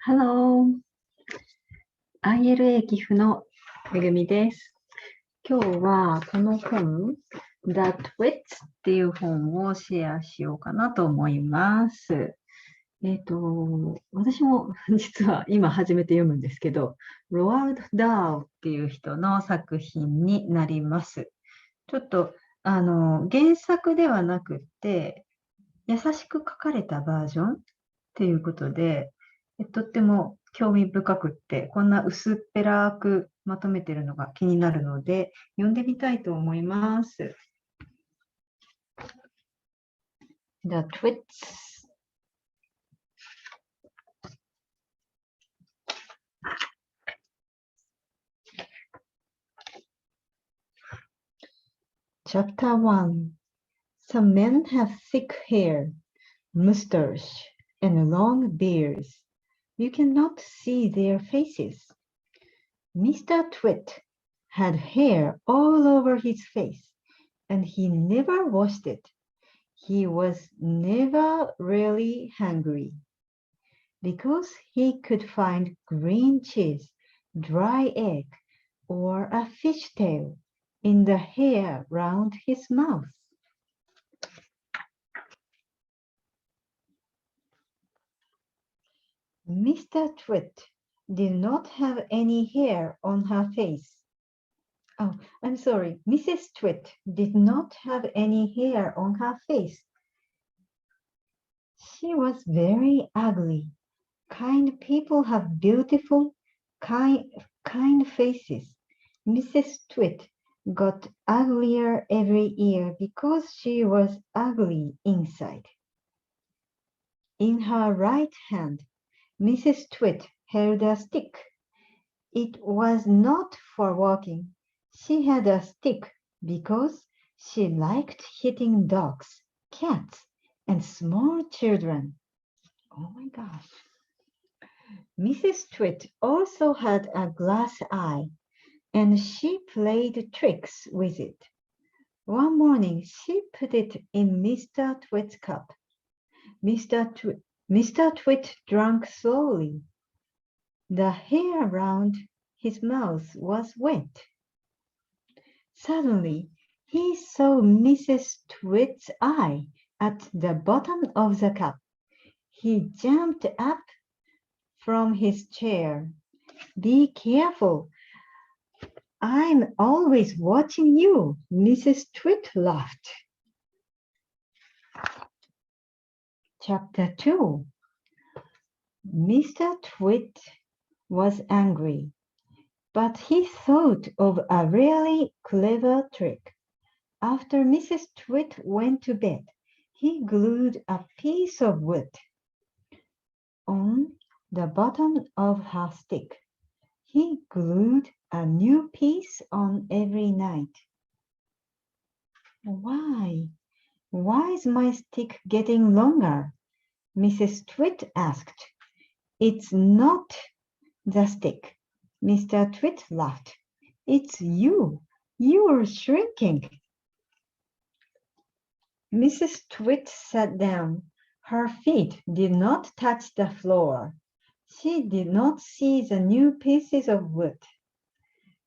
Hello! ILA 寄付のめぐみです。今日はこの本、The Twits っていう本をシェアしようかなと思います。私も実は今初めて読むんですけど、ロアルド・ダールっていう人の作品になります。ちょっと原作ではなくって、優しく書かれたバージョンっていうことで、とっても興味深くって、こんな薄っぺらくまとめてるのが気になるので、読んでみたいと思います。The Twits. Chapter 1. Some men have thick hair, mustache, and long beards. You cannot see their faces. Mr. Twit had hair all over his face, and he never washed it. He was never really hungry, because he could find green cheese, dry egg, or a fish tail in the hair round his mouth. Mr. Twit did not have any hair on her face. Oh, I'm sorry. Mrs. Twit did not have any hair on her face. She was very ugly. Kind people have beautiful, kind faces. Mrs. Twit got uglier every year because she was ugly inside. In her right hand, Mrs. Twit held a stick. It was not for walking. She had a stick because she liked hitting dogs, cats, and small children. Oh my gosh. Mrs. Twit also had a glass eye, and she played tricks with it. One morning, she put it in Mr. Twit's cup. Mr. Twit drank slowly. The hair round his mouth was wet. Suddenly, he saw Mrs. Twit's eye at the bottom of the cup. He jumped up from his chair. Be careful. I'm always watching you, Mrs. Twit laughed. Chapter 2. Mr. Twit was angry, but he thought of a really clever trick. After Mrs. Twit went to bed, he glued a piece of wood on the bottom of her stick. He glued a new piece on every night. Why? Why is my stick getting longer? Mrs. Twit asked. It's not the stick. Mr. Twit laughed. It's you. You're shrinking. Mrs. Twit sat down. Her feet did not touch the floor. She did not see the new pieces of wood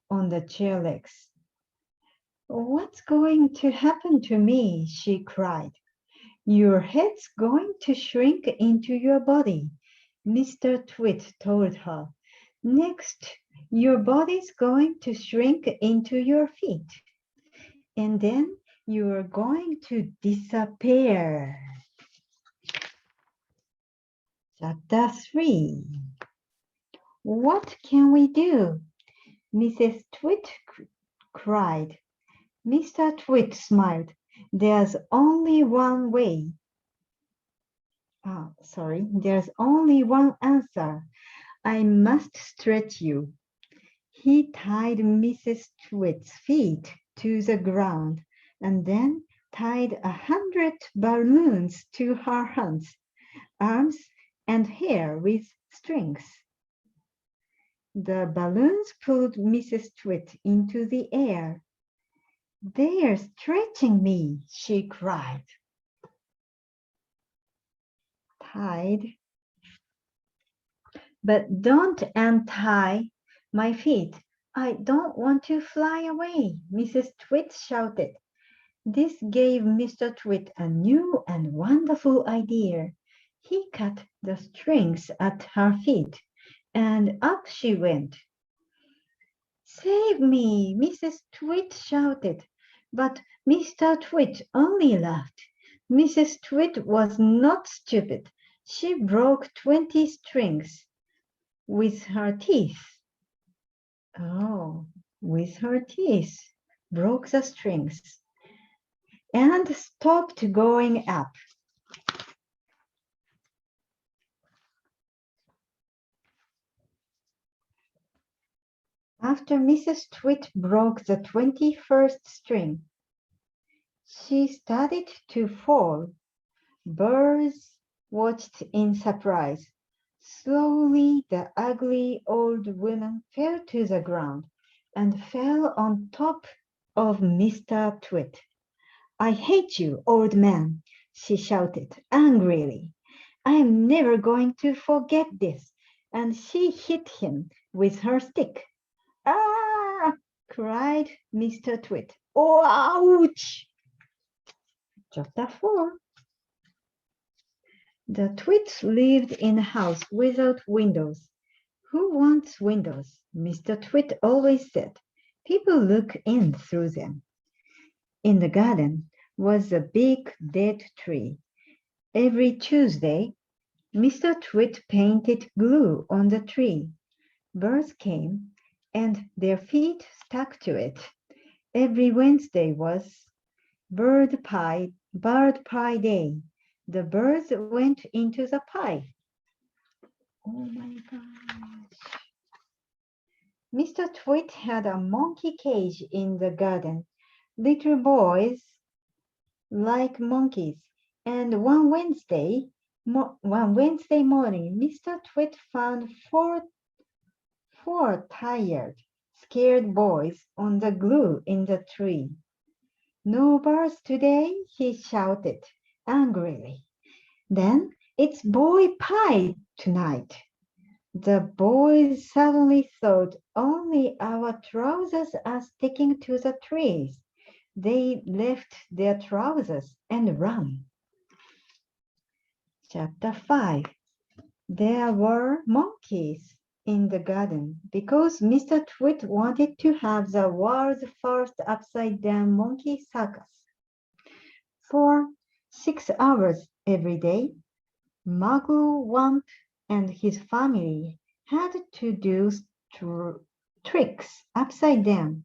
on the chair legs. What's going to happen to me? She cried. Your head's going to shrink into your body, Mr. Twit told her. Next, your body's going to shrink into your feet. And then you're going to disappear. Chapter 3. What can we do? Mrs. Twit cried. Mr. Twit smiled. There's only one way. There's only one answer. I must stretch you. He tied Mrs. Twit's feet to the ground and then tied 100 balloons to her hands, arms, and hair with strings. The balloons pulled Mrs. Twit into the air. They're stretching me, she cried. Tied But don't untie my feet. I don't want to fly away, Mrs. Twit shouted. This gave Mr. Twit a new and wonderful idea. He cut the strings at her feet, and up she went. Save me, Mrs. Twit shouted, but Mr. Twit only laughed. Mrs. Twit was not stupid. She broke 20 strings with her teeth. Oh, with her teeth, broke the strings and stopped going up. After Mrs. Twit broke the 21st string, she started to fall. Birds watched in surprise. Slowly, the ugly old woman fell to the ground and fell on top of Mr. Twit. I hate you, old man, she shouted angrily. I am never going to forget this. And she hit him with her stick. Ah! Cried Mr. Twit. Oh, ouch! Chapter 4. The Twits lived in a house without windows. Who wants windows? Mr. Twit always said. People look in through them. In the garden was a big dead tree. Every Tuesday, Mr. Twit painted glue on the tree. Birds came, and their feet stuck to it. Every Wednesday was bird pie day. The birds went into the pie. Oh my gosh. Mr. Twit had a monkey cage in the garden. Little boys like monkeys. And one Wednesday morning, Mr. Twit found four tired, scared boys on the glue in the tree. No birds today, he shouted angrily. Then it's boy pie tonight. The boys suddenly thought, only our trousers are sticking to the trees. They left their trousers and ran. Chapter 5. There were monkeys in the garden because Mr. Twit wanted to have the world's first upside-down monkey circus. For 6 hours every day, Muggle and his family had to do tricks upside down.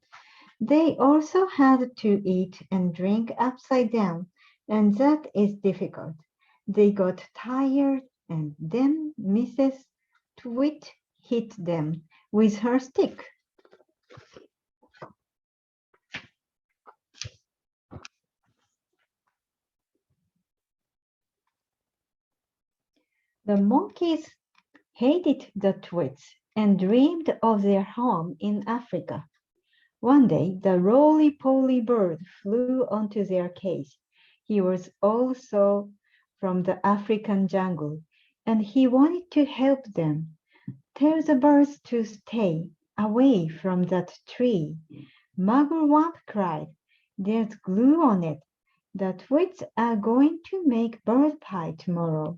They also had to eat and drink upside down, and that is difficult. They got tired, and then Mrs. Twit hit them with her stick. The monkeys hated the Twits and dreamed of their home in Africa. One day, the roly-poly bird flew onto their cage. He was also from the African jungle, and he wanted to help them. Tell the birds to stay away from that tree. Muggle cried. There's glue on it. The Twits are going to make bird pie tomorrow.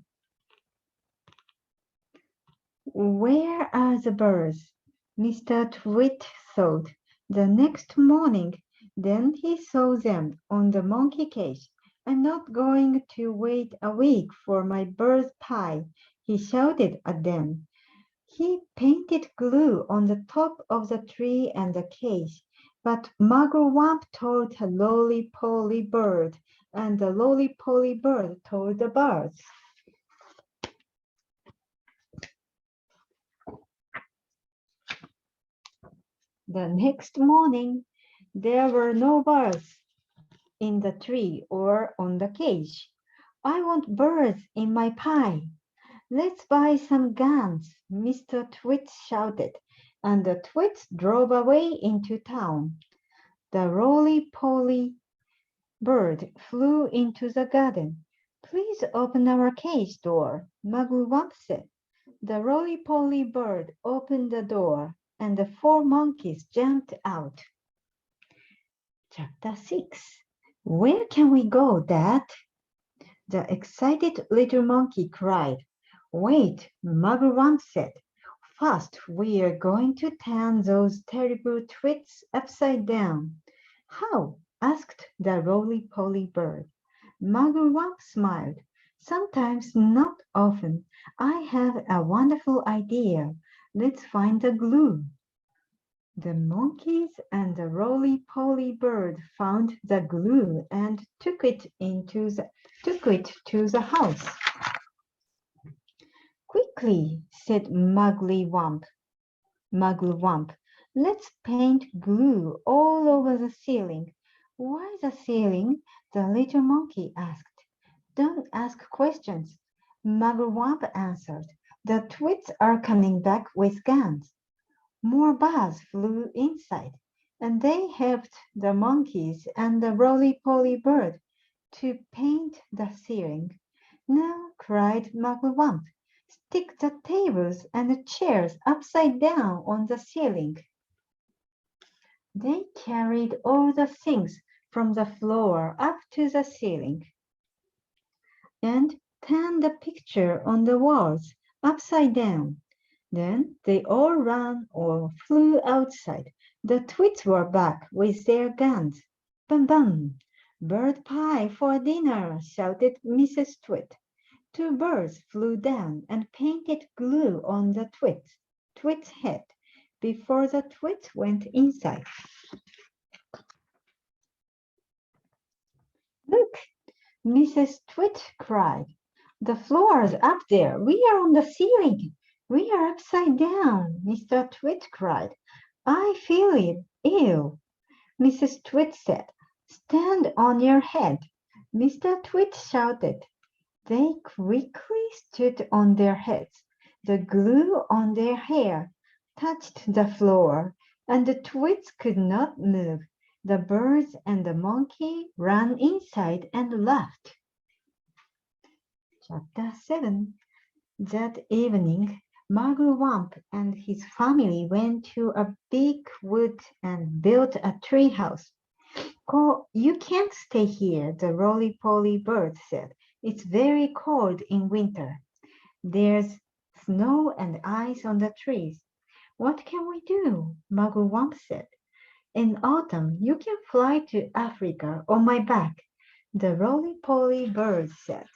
Where are the birds? Mr. Twit thought. The next morning, then he saw them on the monkey cage. I'm not going to wait a week for my bird pie, he shouted at them. He painted glue on the top of the tree and the cage, but Muggle told a roly-poly bird, and the roly-poly bird told the birds. The next morning, there were no birds in the tree or on the cage. I want birds in my pie. Let's buy some guns, Mr. Twit shouted, and the Twits drove away into town. The roly-poly bird flew into the garden. Please open our cage door, Muggle said. The roly-poly bird opened the door and the 4 monkeys jumped out. Chapter 6. Where can we go, Dad? The excited little monkey cried. Wait, Muggle once said. First, we are going to turn those terrible twits upside down. How? Asked the roly-poly bird. Muggle smiled. Sometimes, not often. I have a wonderful idea. Let's find the glue. The monkeys and the roly-poly bird found the glue and took it to the house. Quickly, said Muggle Wump. Let's paint glue all over the ceiling. Why the ceiling? The little monkey asked. Don't ask questions, Muggle Wump answered. The Twits are coming back with guns. More bars flew inside, and they helped the monkeys and the roly-poly bird to paint the ceiling. Now, cried Muggle Wump, stick the tables and the chairs upside down on the ceiling. They carried all the things from the floor up to the ceiling and turned the picture on the walls upside down. Then they all ran or flew outside. The Twits were back with their guns. Bum bum! Bird pie for dinner, shouted Mrs. Twit. 2 birds flew down and painted glue on the Twit's head before the Twits went inside. Look, Mrs. Twit cried. The floor's up there. We are on the ceiling. We are upside down, Mr. Twit cried. I feel ill, Mrs. Twit said. Stand on your head, Mr. Twit shouted. They quickly stood on their heads. The glue on their hair touched the floor, and the Twits could not move. The birds and the monkey ran inside and laughed. Chapter 7. That evening, Muggle Wump and his family went to a big wood and built a tree house. You can't stay here, the roly-poly bird said. It's very cold in winter. There's snow and ice on the trees. What can we do? Muggle Wump said. In autumn, you can fly to Africa on my back, the roly-poly bird said.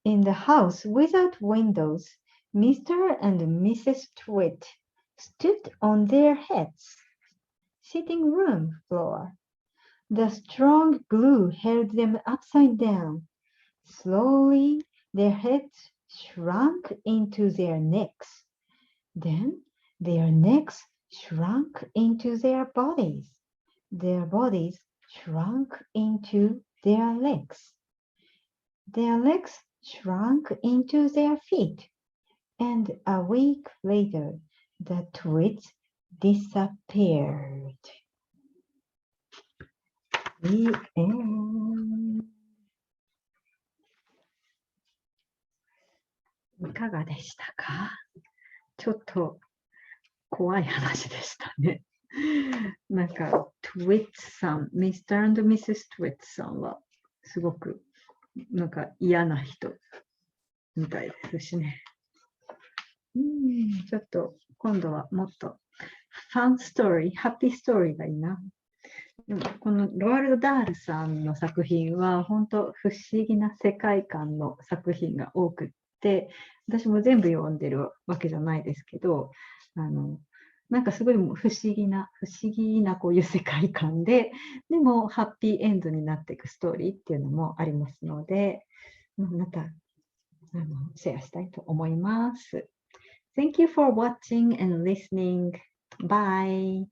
In the house without windows, Mr. and Mrs. Twit stood on their heads. Sitting room floor. The strong glue held them upside down. Slowly, their heads shrunk into their necks. Then their necks shrunk into their bodies. Their bodies shrunk into their legs. Their legs shrunk into their feet. And a week later, the Twits disappeared. The end. いかがでしたか？ちょっと怖い話でしたね。なんか、Twits さん、Mr. and Mrs. Twits さんは、すごく、なんか嫌な人みたいですしね。ちょっと、今度はもっと、ファンストーリー、ハッピーストーリーがいいな。でもこのロアルド・ダールさんの作品は本当不思議な世界観の作品が多くって、私も全部読んでるわけじゃないですけど、なんかすごい不思議なこういう世界観で、でもハッピーエンドになっていくストーリーっていうのもありますので、またシェアしたいと思います。Thank you for watching and listening. Bye.